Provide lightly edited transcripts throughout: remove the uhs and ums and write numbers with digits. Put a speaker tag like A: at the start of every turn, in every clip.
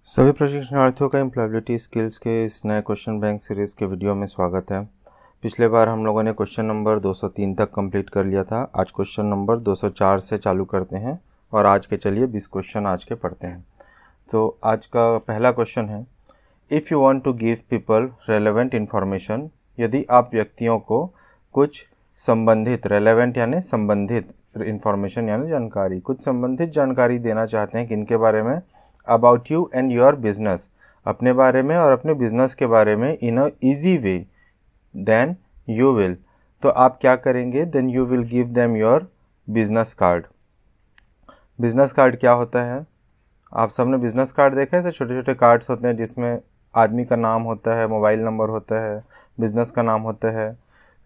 A: सभी प्रशिक्षणार्थियों का एम्प्लॉयबिलिटी स्किल्स के इस नए क्वेश्चन बैंक सीरीज़ के वीडियो में स्वागत है। पिछले बार हम लोगों ने क्वेश्चन नंबर 203 तक कंप्लीट कर लिया था। आज क्वेश्चन नंबर 204 से चालू करते हैं और आज के चलिए 20 क्वेश्चन आज के पढ़ते हैं। तो आज का पहला क्वेश्चन है, if you want to give people relevant information, यदि आप व्यक्तियों को कुछ संबंधित, रेलेवेंट यानी संबंधित, इन्फॉर्मेशन यानी जानकारी, कुछ संबंधित जानकारी देना चाहते हैं किनके बारे में, about you and your business, अपने बारे में और अपने बिजनेस के बारे में, in a easy way, then you will, तो आप क्या करेंगे, then you will give them your business card. Business card क्या होता है? आप सबने बिजनेस कार्ड देखा है? छोटे छोटे कार्ड्स होते हैं जिसमें आदमी का नाम होता है, मोबाइल नंबर होता है, बिजनेस का नाम होता है,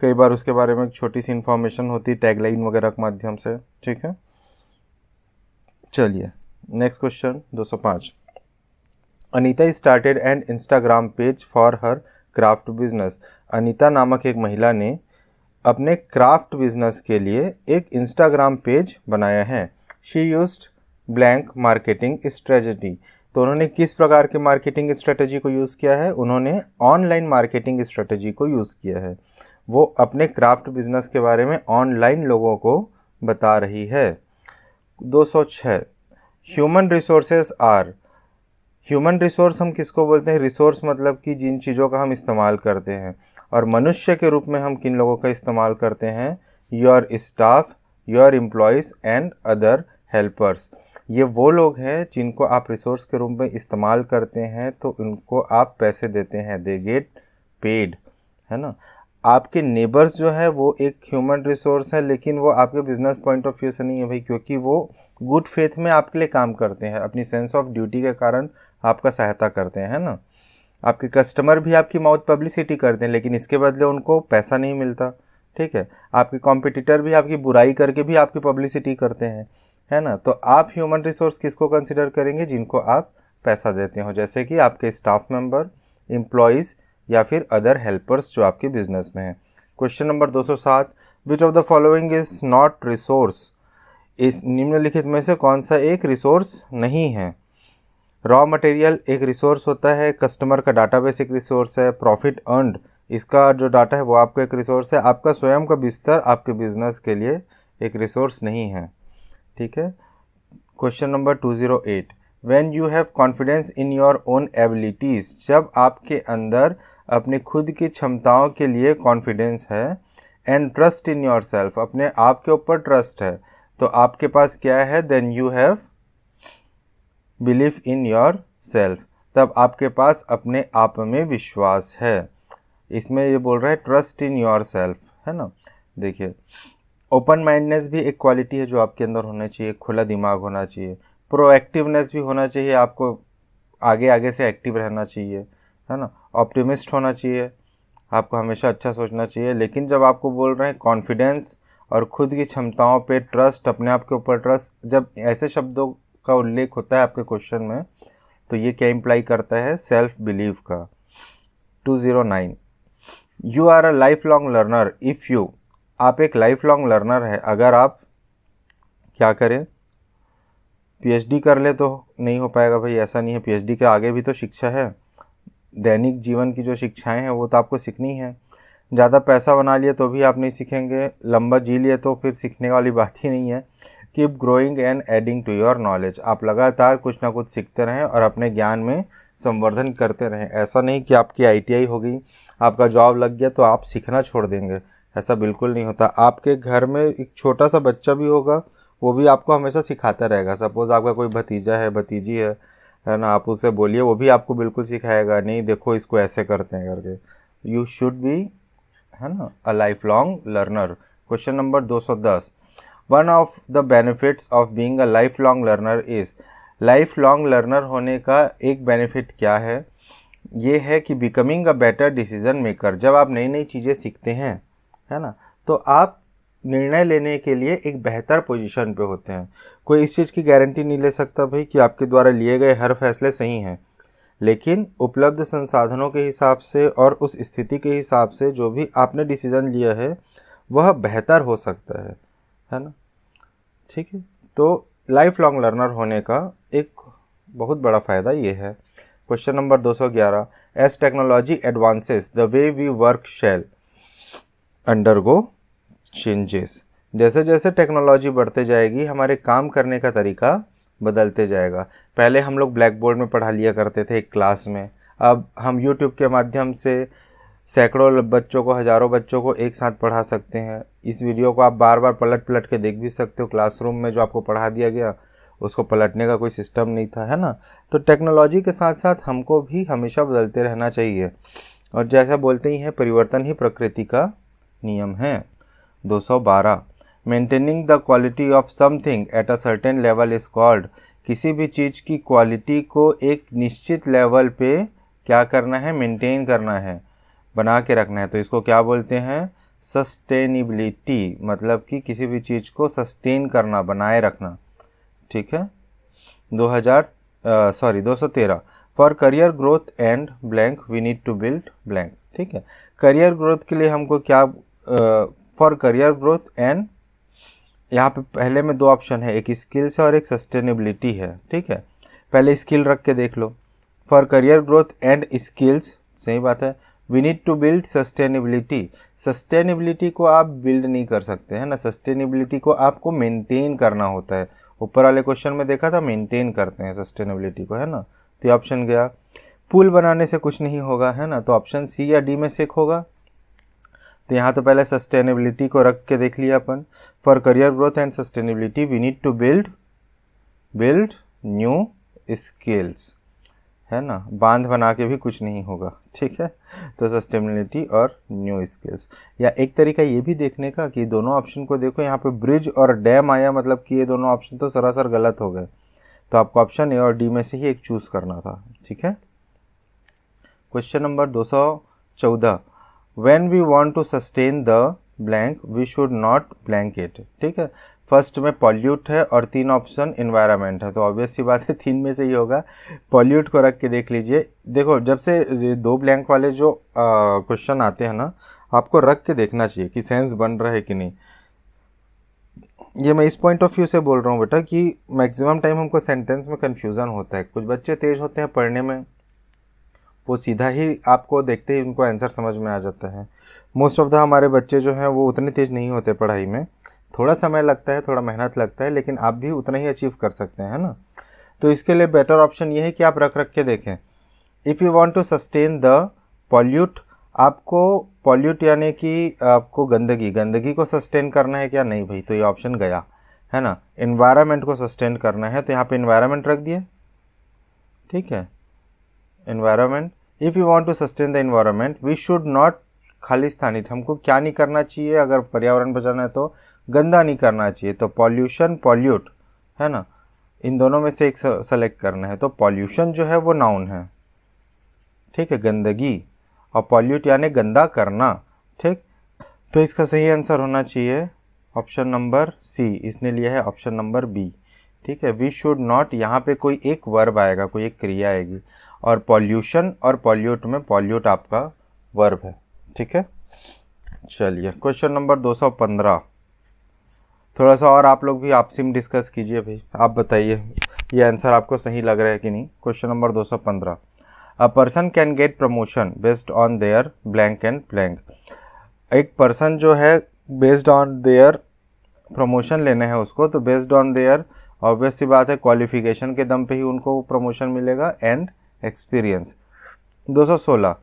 A: कई बार उसके बारे में एक छोटी सी इन्फॉर्मेशन होती है टैगलाइन वगैरह के माध्यम से। ठीक है, चलिए next question 205। Anita started an Instagram page for her craft business. Anita नामक एक महिला ने अपने क्राफ्ट बिजनेस के लिए एक इंस्टाग्राम पेज बनाया है। She used blank marketing strategy. तो उन्होंने किस प्रकार के मार्केटिंग स्ट्रेटजी को यूज़ किया है? उन्होंने ऑनलाइन मार्केटिंग स्ट्रेटजी को यूज़ किया है। वो अपने क्राफ्ट बिजनेस के बारे में ऑनलाइन लोगों को बता रही है। 206। Human resources are. Human resource हम किसको बोलते हैं? रिसोर्स मतलब कि जिन चीज़ों का हम इस्तेमाल करते हैं, और मनुष्य के रूप में हम किन लोगों का इस्तेमाल करते हैं? Your staff, your employees and other helpers. ये वो लोग हैं जिनको आप रिसोर्स के रूप में इस्तेमाल करते हैं, तो उनको आप पैसे देते हैं, दे गेट पेड, है ना। आपके नेबर्स जो है वो एक ह्यूमन रिसोर्स है, लेकिन वो आपके बिजनेस पॉइंट ऑफ व्यू से नहीं है भाई, क्योंकि वो गुड फेथ में आपके लिए काम करते हैं, अपनी सेंस ऑफ ड्यूटी के कारण आपका सहायता करते हैं, है ना। आपके कस्टमर भी आपकी माउथ पब्लिसिटी करते हैं, लेकिन इसके बदले उनको पैसा नहीं मिलता। ठीक है, आपके कॉम्पिटिटर भी आपकी बुराई करके भी आपकी पब्लिसिटी करते हैं, है ना। तो आप ह्यूमन रिसोर्स किसको कंसिडर करेंगे? जिनको आप पैसा देते हो, जैसे कि आपके स्टाफ मेंबर, एम्प्लॉयज़ या फिर अदर हेल्पर्स जो आपके बिजनेस में हैं। Question number 207। Which of the following is not resource. इस निम्नलिखित में से कौन सा एक रिसोर्स नहीं है? रॉ मटेरियल एक रिसोर्स होता है, कस्टमर का डाटाबेस एक रिसोर्स है, प्रॉफिट अर्नड इसका जो डाटा है वो आपका एक रिसोर्स है, आपका स्वयं का बिस्तर आपके बिजनेस के लिए एक रिसोर्स नहीं है। ठीक है। Question number 208। When you have confidence in your own abilities. जब आपके अंदर अपनी खुद की क्षमताओं के लिए कॉन्फिडेंस है, and trust in your self, अपने आप के ऊपर ट्रस्ट है, तो आपके पास क्या है? Then you have believe in yourself, तब आपके पास अपने आप में विश्वास है। इसमें ये बोल रहा है ट्रस्ट इन योर सेल्फ, है ना। देखिए, ओपन माइंडनेस भी एक क्वालिटी है जो आपके अंदर होना चाहिए, खुला दिमाग होना चाहिए, प्रोएक्टिवनेस भी होना चाहिए, आपको आगे आगे से एक्टिव रहना चाहिए, है ना। ऑप्टिमिस्ट होना चाहिए, आपको हमेशा अच्छा सोचना चाहिए। लेकिन जब आपको बोल रहे हैं कॉन्फिडेंस और खुद की क्षमताओं पे ट्रस्ट, अपने आप के ऊपर ट्रस्ट, जब ऐसे शब्दों का उल्लेख होता है आपके क्वेश्चन में, तो ये क्या इम्प्लाई करता है? सेल्फ बिलीव का। 209। You are a lifelong learner if you. आप एक लाइफ लॉन्ग लर्नर है अगर आप क्या करें? पीएचडी कर ले तो नहीं हो पाएगा भाई, ऐसा नहीं है। पीएचडी के आगे भी तो शिक्षा है, दैनिक जीवन की जो शिक्षाएं हैं वो तो आपको सीखनी है। ज़्यादा पैसा बना लिए तो भी आप नहीं सीखेंगे, लंबा जी लिए तो फिर सीखने वाली बात ही नहीं है। Keep growing and adding to your knowledge. आप लगातार कुछ ना कुछ सीखते रहें और अपने ज्ञान में संवर्धन करते रहें। ऐसा नहीं कि आपकी आईटीआई हो गई, आपका जॉब लग गया तो आप सीखना छोड़ देंगे, ऐसा बिल्कुल नहीं होता। आपके घर में एक छोटा सा बच्चा भी होगा, वो भी आपको हमेशा सिखाता रहेगा। सपोज़ आपका कोई भतीजा है, भतीजी है ना, आप उससे बोलिए, वो भी आपको बिल्कुल सिखाएगा, नहीं देखो इसको ऐसे करते हैं करके। यू शुड बी, है ना, अ lifelong learner. Question number 210। One of the benefits of being a lifelong learner is. Life long learner होने का एक बेनिफिट क्या है? ये है कि becoming a better decision maker. जब आप नई नई चीज़ें सीखते हैं, है ना, तो आप निर्णय लेने के लिए एक बेहतर पोजीशन पे होते हैं। कोई इस चीज़ की गारंटी नहीं ले सकता भाई कि आपके द्वारा लिए गए हर फैसले सही हैं, लेकिन उपलब्ध संसाधनों के हिसाब से और उस स्थिति के हिसाब से जो भी आपने डिसीज़न लिया है वह बेहतर हो सकता है ना। ठीक है, तो लाइफ लॉन्ग लर्नर होने का एक बहुत बड़ा फ़ायदा ये है। Question number 211, as technology advances the way we work shall undergo changes. जैसे जैसे टेक्नोलॉजी बढ़ते जाएगी हमारे काम करने का तरीका बदलते जाएगा। पहले हम लोग ब्लैक बोर्ड में पढ़ा लिया करते थे एक क्लास में, अब हम यूट्यूब के माध्यम से सैकड़ों बच्चों को, हज़ारों बच्चों को एक साथ पढ़ा सकते हैं। इस वीडियो को आप बार बार पलट पलट के देख भी सकते हो। क्लासरूम में जो आपको पढ़ा दिया गया उसको पलटने का कोई सिस्टम नहीं था, है ना। तो टेक्नोलॉजी के साथ साथ हमको भी हमेशा बदलते रहना चाहिए, और जैसा बोलते ही हैं परिवर्तन ही प्रकृति का नियम है। 212, maintaining the quality of something at a certain level is called. किसी भी चीज़ की क्वालिटी को एक निश्चित लेवल पे क्या करना है, मेंटेन करना है, बना के रखना है, तो इसको क्या बोलते हैं, सस्टेनेबिलिटी। मतलब कि किसी भी चीज़ को सस्टेन करना, बनाए रखना। ठीक है। 213, for career growth and blank we need to build blank. ठीक है, करियर ग्रोथ के लिए हमको क्या, फॉर करियर ग्रोथ एंड, यहाँ पे पहले में दो ऑप्शन है, एक स्किल्स है और एक सस्टेनेबिलिटी है। ठीक है, पहले स्किल रख के देख लो। For career growth and skills, सही बात है। We need to build sustainability. Sustainability को आप बिल्ड नहीं कर सकते हैं ना, सस्टेनेबिलिटी को आपको मेंटेन करना होता है। ऊपर वाले क्वेश्चन में देखा था मेंटेन करते हैं सस्टेनेबिलिटी को, है ना। तो ये ऑप्शन गया। पुल बनाने से कुछ नहीं होगा, है ना, तो ऑप्शन सी या डी में से एक होगा। तो यहाँ तो पहले सस्टेनेबिलिटी को रख के देख लिया अपन। For career growth and sustainability we need to build new skills, है ना। बांध बना के भी कुछ नहीं होगा। ठीक है, तो सस्टेनेबिलिटी और न्यू स्किल्स। या एक तरीका ये भी देखने का कि दोनों ऑप्शन को देखो, यहाँ पे ब्रिज और डैम आया, मतलब कि ये दोनों ऑप्शन तो सरासर गलत हो गए, तो आपको ऑप्शन ए और डी में से ही एक चूज करना था। ठीक है। Question number 214, when we want to sustain the blank we should not blank it. ठीक है, फर्स्ट में पॉल्यूट है और तीन ऑप्शन इन्वायरमेंट है, तो ऑब्वियस सी बात है तीन में से ही होगा। पॉल्यूट को रख के देख लीजिए। देखो, जब से दो ब्लैंक वाले जो क्वेश्चन आते हैं ना, आपको रख के देखना चाहिए कि सेंस बन रहा है कि नहीं। ये मैं इस पॉइंट ऑफ व्यू से बोल रहा हूँ बेटा कि मैक्सिमम टाइम हमको सेंटेंस में कन्फ्यूज़न होता है। कुछ बच्चे तेज होते हैं पढ़ने में, वो सीधा ही आपको देखते ही उनको आंसर समझ में आ जाता है। मोस्ट ऑफ द हमारे बच्चे जो हैं वो उतने तेज नहीं होते पढ़ाई में, थोड़ा समय लगता है, थोड़ा मेहनत लगता है, लेकिन आप भी उतना ही अचीव कर सकते हैं, है ना। तो इसके लिए बेटर ऑप्शन ये है कि आप रख के देखें। If you want to sustain the pollute, आपको पॉल्यूट यानी कि आपको गंदगी को सस्टेन करना है क्या, नहीं भाई, तो ये ऑप्शन गया, है ना। इन्वायरमेंट को सस्टेन करना है, तो यहाँ पे इन्वायरमेंट रख दिए। ठीक है, environment. If you want to sustain the environment we should not खालिस्तानित, हमको क्या नहीं करना चाहिए, अगर पर्यावरण बचाना है तो गंदा नहीं करना चाहिए। तो पॉल्यूशन, पॉल्यूट, है ना, इन दोनों में से एक सेलेक्ट करना है। तो पॉल्यूशन जो है वो नाउन है, ठीक है, गंदगी, और पॉल्यूट यानी गंदा करना। ठीक, तो इसका सही आंसर होना चाहिए ऑप्शन नंबर सी। इसने लिया है ऑप्शन नंबर बी। ठीक है, वी शुड नॉट, यहाँ पे कोई एक वर्ब आएगा, कोई एक क्रिया आएगी, और पॉल्यूशन और पॉल्यूट में पॉल्यूट आपका वर्ब है। ठीक है, चलिए क्वेश्चन नंबर 215। थोड़ा सा और आप लोग भी आपसी में डिस्कस कीजिए भाई, आप बताइए ये आंसर आपको सही लग रहा है कि नहीं। Question number 215, a person can get promotion based on their blank and blank. एक पर्सन जो है बेस्ड ऑन देयर, प्रमोशन लेना है उसको, तो बेस्ड ऑन देयर ऑब्वियस सी बात है क्वालिफिकेशन के दम पे ही उनको प्रमोशन मिलेगा, and experience. 216,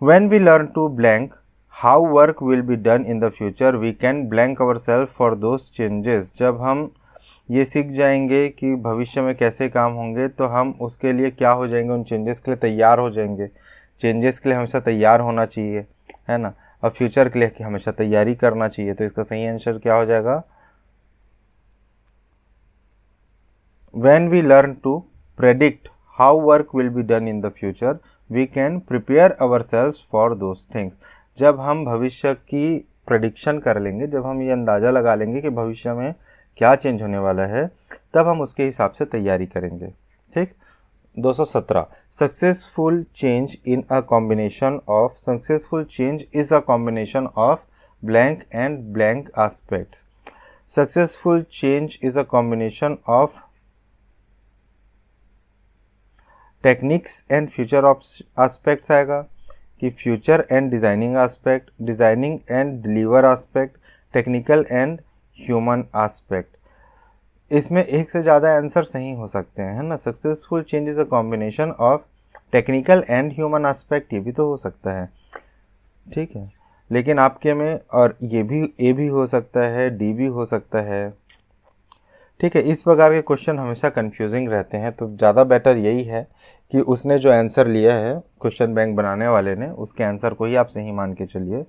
A: when we learn to blank how work will be done in the future we can blank ourself for those changes. जब हम ये सीख जाएंगे कि भविष्य में कैसे काम होंगे, तो हम उसके लिए क्या हो जाएंगे, उन चेंजेस के लिए तैयार हो जाएंगे। चेंजेस के लिए हमेशा तैयार होना चाहिए, है ना, और फ्यूचर के लिए कि हमेशा तैयारी करना चाहिए। तो इसका सही आंसर क्या हो जाएगा, when we learn to predict how work will be done in the future we can prepare ourselves for those things. जब हम भविष्य की प्रेडिक्शन कर लेंगे, जब हम ये अंदाज़ा लगा लेंगे कि भविष्य में क्या चेंज होने वाला है, तब हम उसके हिसाब से तैयारी करेंगे। ठीक। 217, successful change in a combination of, successful change is a combination of blank and blank aspects. Successful change is a combination of techniques and future aspects आएगा कि future and designing aspect, designing and deliver aspect, technical and human aspect. इसमें एक से ज़्यादा answer सही हो सकते हैं, है ना। Successful change is a combination of technical and human aspect, ये भी तो हो सकता है, ठीक है। लेकिन आपके में और ये भी ए भी हो सकता है, डी भी हो सकता है, ठीक है। इस प्रकार के क्वेश्चन हमेशा कंफ्यूजिंग रहते हैं, तो ज़्यादा बेटर यही है कि उसने जो आंसर लिया है क्वेश्चन बैंक बनाने वाले ने, उसके आंसर को ही आप सही मान के चलिए,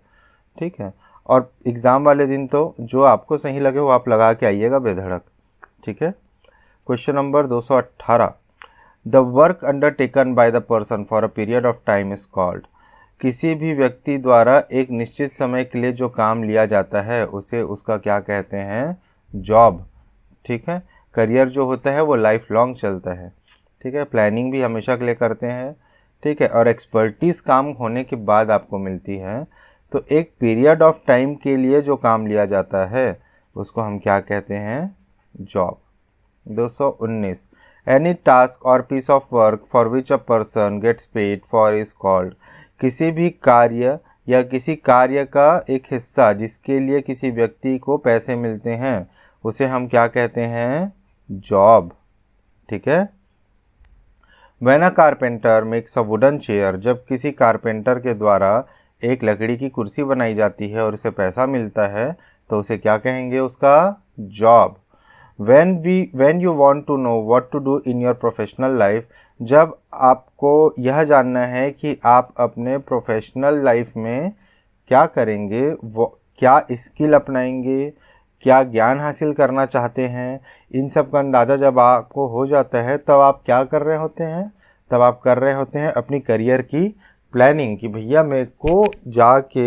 A: ठीक है। और एग्ज़ाम वाले दिन तो जो आपको सही लगे वो आप लगा के आइएगा बेधड़क, ठीक है। Question number 218, the work undertaken by the person for a period of time is called. किसी भी व्यक्ति द्वारा एक निश्चित समय के लिए जो काम लिया जाता है उसे उसका क्या कहते हैं? जॉब, ठीक है। करियर जो होता है वो लाइफ लॉन्ग चलता है, ठीक है। प्लानिंग भी हमेशा के लिए करते हैं, ठीक है। और एक्सपर्टीज़ काम होने के बाद आपको मिलती है, तो एक पीरियड ऑफ टाइम के लिए जो काम लिया जाता है उसको हम क्या कहते हैं? Job. 219, any task or piece of work for which a person gets paid for is called. किसी भी कार्य या किसी कार्य का एक हिस्सा जिसके लिए किसी व्यक्ति को पैसे मिलते हैं उसे हम क्या कहते हैं? जॉब, ठीक है। When a carpenter makes a wooden chair, जब किसी कारपेंटर के द्वारा एक लकड़ी की कुर्सी बनाई जाती है और उसे पैसा मिलता है तो उसे क्या कहेंगे? उसका job. when you want to know what to do in your professional life, जब आपको यह जानना है कि आप अपने प्रोफेशनल लाइफ में क्या करेंगे, वो क्या स्किल अपनाएंगे, क्या ज्ञान हासिल करना चाहते हैं, इन सब का अंदाज़ा जब आपको हो जाता है तब आप क्या कर रहे होते हैं? तब आप कर रहे होते हैं अपनी करियर की प्लानिंग कि भैया मेरे को जाके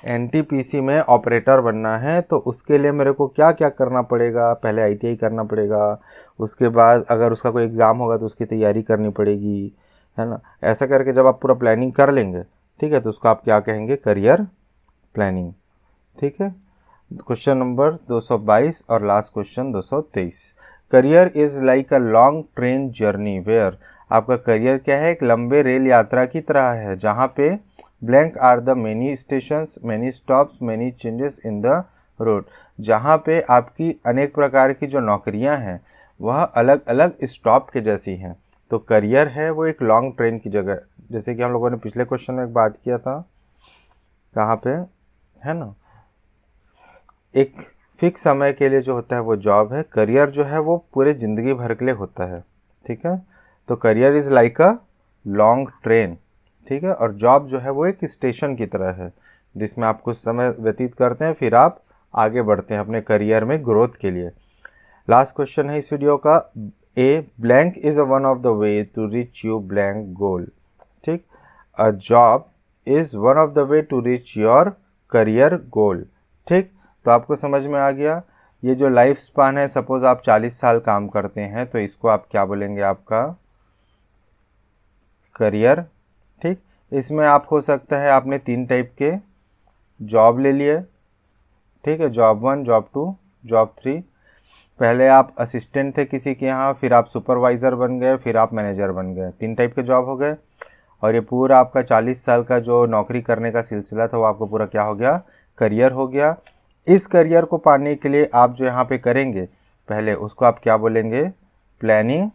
A: एनटीपीसी में ऑपरेटर बनना है, तो उसके लिए मेरे को क्या क्या करना पड़ेगा? पहले आईटीआई करना पड़ेगा, उसके बाद अगर उसका कोई एग्ज़ाम होगा तो उसकी तैयारी करनी पड़ेगी, है ना। ऐसा करके जब आप पूरा प्लानिंग कर लेंगे, ठीक है, तो उसको आप क्या कहेंगे? करियर प्लानिंग, ठीक है। क्वेश्चन नंबर 222 और last question 223, career is like a long train journey where. आपका करियर क्या है? एक लंबे रेल यात्रा की तरह है जहाँ पे blank are the many stations, many stops, many changes in the road. जहाँ पे आपकी अनेक प्रकार की जो नौकरियाँ हैं वह अलग अलग स्टॉप के जैसी हैं। तो करियर है वो एक लॉन्ग ट्रेन की जगह, जैसे कि हम लोगों ने पिछले क्वेश्चन में बात किया था, कहाँ पे, है ना। एक फिक्स समय के लिए जो होता है वो जॉब है, करियर जो है वो पूरे ज़िंदगी भर के लिए होता है, ठीक है। तो career is like a long train, ठीक है। और जॉब जो है वो एक स्टेशन की तरह है जिसमें आप कुछ समय व्यतीत करते हैं, फिर आप आगे बढ़ते हैं अपने करियर में ग्रोथ के लिए। लास्ट क्वेश्चन है इस वीडियो का, a blank is one of the way to reach you blank goal, ठीक। A job is one of the way to reach your career goal, ठीक। तो आपको समझ में आ गया। ये जो लाइफ स्पान है, सपोज आप 40 साल काम करते हैं तो इसको आप क्या बोलेंगे? आपका करियर, ठीक। इसमें आप हो सकता है आपने 3 टाइप के जॉब ले लिए, ठीक है। Job 1, job 2, job 3। पहले आप असिस्टेंट थे किसी के यहाँ, फिर आप सुपरवाइज़र बन गए, फिर आप मैनेजर बन गए। 3 टाइप के जॉब हो गए। और ये पूरा आपका 40 साल का जो नौकरी करने का सिलसिला था वो आपको पूरा क्या हो गया? करियर हो गया। इस करियर को पाने के लिए आप जो यहाँ पे करेंगे पहले उसको आप क्या बोलेंगे? प्लानिंग,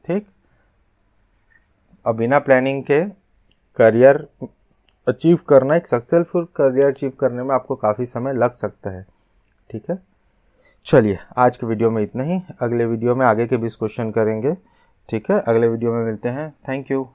A: ठीक। अब बिना प्लानिंग के करियर अचीव करना, एक सक्सेसफुल करियर अचीव करने में आपको काफ़ी समय लग सकता है, ठीक है। चलिए आज के वीडियो में इतना ही। अगले वीडियो में आगे के 20 क्वेश्चन करेंगे, ठीक है। अगले वीडियो में मिलते हैं। Thank you.